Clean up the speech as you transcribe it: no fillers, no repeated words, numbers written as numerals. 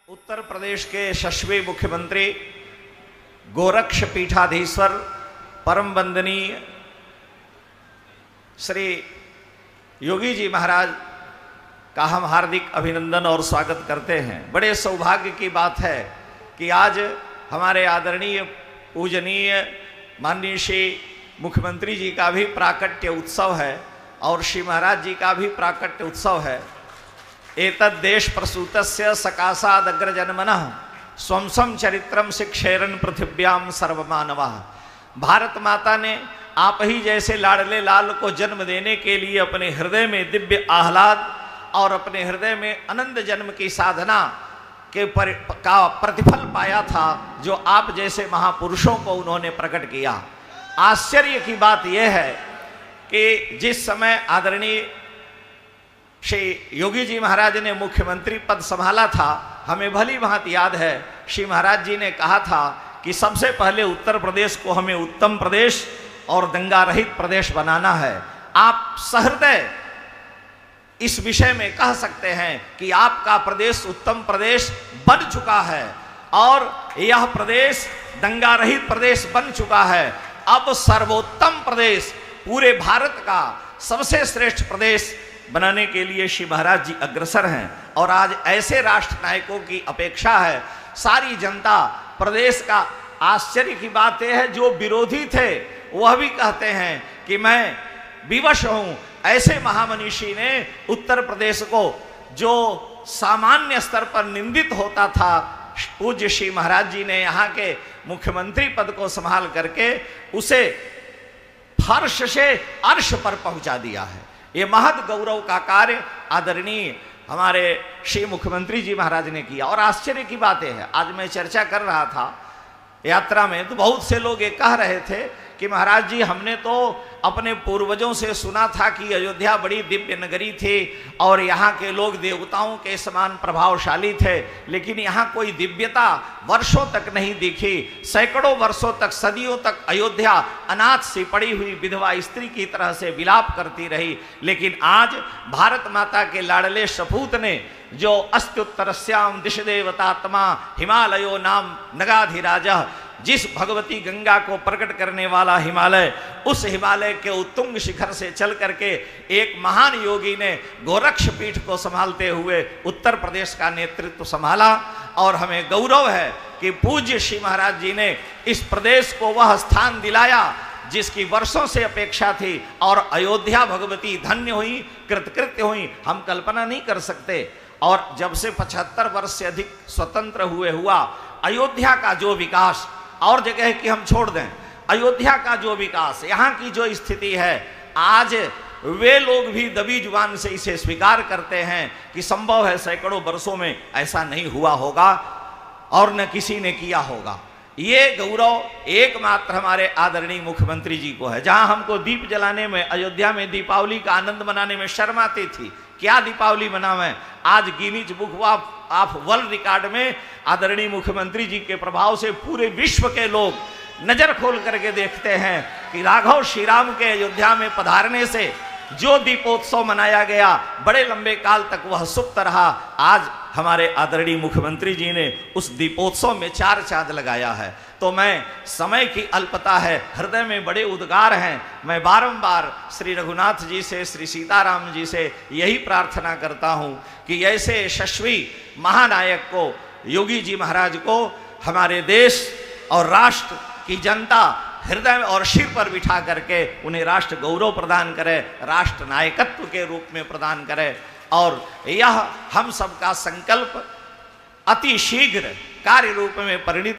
उत्तर प्रदेश के यशस्वी मुख्यमंत्री गोरक्ष पीठाधीश्वर परम वंदनीय श्री योगी जी महाराज का हम हार्दिक अभिनंदन और स्वागत करते हैं। बड़े सौभाग्य की बात है कि आज हमारे आदरणीय पूजनीय माननीय श्री मुख्यमंत्री जी का भी प्राकट्य उत्सव है और श्री महाराज जी का भी प्राकट्य उत्सव है। एतद् देश प्रसूतस्य सकाशादग्रजन्मनः स्वंसम चरित्रम शिक्षेरन पृथिव्याम सर्वमानवः। भारत माता ने आप ही जैसे लाडले लाल को जन्म देने के लिए अपने हृदय में दिव्य आह्लाद और अपने हृदय में आनंद जन्म की साधना के का प्रतिफल पाया था, जो आप जैसे महापुरुषों को उन्होंने प्रकट किया। आश्चर्य की बात यह है कि जिस समय आदरणीय श्री योगी जी महाराज ने मुख्यमंत्री पद संभाला था, हमें भली भांति याद है श्री महाराज जी ने कहा था कि सबसे पहले उत्तर प्रदेश को हमें उत्तम प्रदेश और दंगा रहित प्रदेश बनाना है। आप सहृदय इस विषय में कह सकते हैं कि आपका प्रदेश उत्तम प्रदेश बन चुका है और यह प्रदेश दंगा रहित प्रदेश बन चुका है। अब सर्वोत्तम प्रदेश, पूरे भारत का सबसे श्रेष्ठ प्रदेश बनाने के लिए श्री महाराज जी अग्रसर हैं। और आज ऐसे राष्ट्र नायकों की अपेक्षा है। सारी जनता प्रदेश का आश्चर्य की बात यह है, जो विरोधी थे वह भी कहते हैं कि मैं विवश हूं। ऐसे महामनीषी ने उत्तर प्रदेश को, जो सामान्य स्तर पर निंदित होता था, पूज्य श्री महाराज जी ने यहाँ के मुख्यमंत्री पद को संभाल करके उसे फर्श से अर्श पर पहुंचा दिया है। ये महद गौरव का कार्य आदरणीय हमारे श्री मुख्यमंत्री जी महाराज ने किया। और आश्चर्य की बात यह है, आज मैं चर्चा कर रहा था यात्रा में, तो बहुत से लोग ये कह रहे थे कि महाराज जी, हमने तो अपने पूर्वजों से सुना था कि अयोध्या बड़ी दिव्य नगरी थी और यहाँ के लोग देवताओं के समान प्रभावशाली थे, लेकिन यहाँ कोई दिव्यता वर्षों तक नहीं दिखी। सैकड़ों वर्षों तक, सदियों तक अयोध्या अनाथ सी पड़ी हुई विधवा स्त्री की तरह से विलाप करती रही। लेकिन आज भारत माता के लाडले सपूत ने, जो अस्त्युत्तरस्याम दिश देवतात्मा हिमालयो नाम नगाधिराज, जिस भगवती गंगा को प्रकट करने वाला हिमालय, उस हिमालय के उत्तुंग शिखर से चल करके एक महान योगी ने गोरक्ष पीठ को संभालते हुए उत्तर प्रदेश का नेतृत्व संभाला। और हमें गौरव है कि पूज्य श्री महाराज जी ने इस प्रदेश को वह स्थान दिलाया जिसकी वर्षों से अपेक्षा थी। और अयोध्या भगवती धन्य हुई, कृतकृत्य हुई, हम कल्पना नहीं कर सकते। और जब से 75 वर्ष से अधिक स्वतंत्र हुआ, अयोध्या का जो विकास, और जगह की हम छोड़ दें, अयोध्या का जो विकास, यहाँ की जो स्थिति है, आज वे लोग भी दबी जुबान से इसे स्वीकार करते हैं कि संभव है सैकड़ों वर्षों में ऐसा नहीं हुआ होगा और न किसी ने किया होगा। ये गौरव एकमात्र हमारे आदरणीय मुख्यमंत्री जी को है। जहां हमको दीप जलाने में, अयोध्या में दीपावली का आनंद मनाने में शर्म आती थी, क्या दीपावली मनावें, आज Guinness book of world record में आदरणीय मुख्यमंत्री जी के प्रभाव से पूरे विश्व के लोग नजर खोल करके देखते हैं कि राघव श्री राम के अयोध्या में पधारने से जो दीपोत्सव मनाया गया, बड़े लंबे काल तक वह सुप्त रहा। आज हमारे आदरणीय मुख्यमंत्री जी ने उस दीपोत्सव में 4 चांद लगाया है। तो मैं, समय की अल्पता है, हृदय में बड़े उद्गार हैं, मैं बारंबार श्री रघुनाथ जी से, श्री सीताराम जी से यही प्रार्थना करता हूं कि ऐसे यशस्वी महानायक को, योगी जी महाराज को, हमारे देश और राष्ट्र की जनता हृदय और सिर पर बिठा करके उन्हें राष्ट्र गौरव प्रदान करे, राष्ट्र नायकत्व के रूप में प्रदान करे। और यह हम सबका संकल्प अति शीघ्र कार्य रूप में परिणित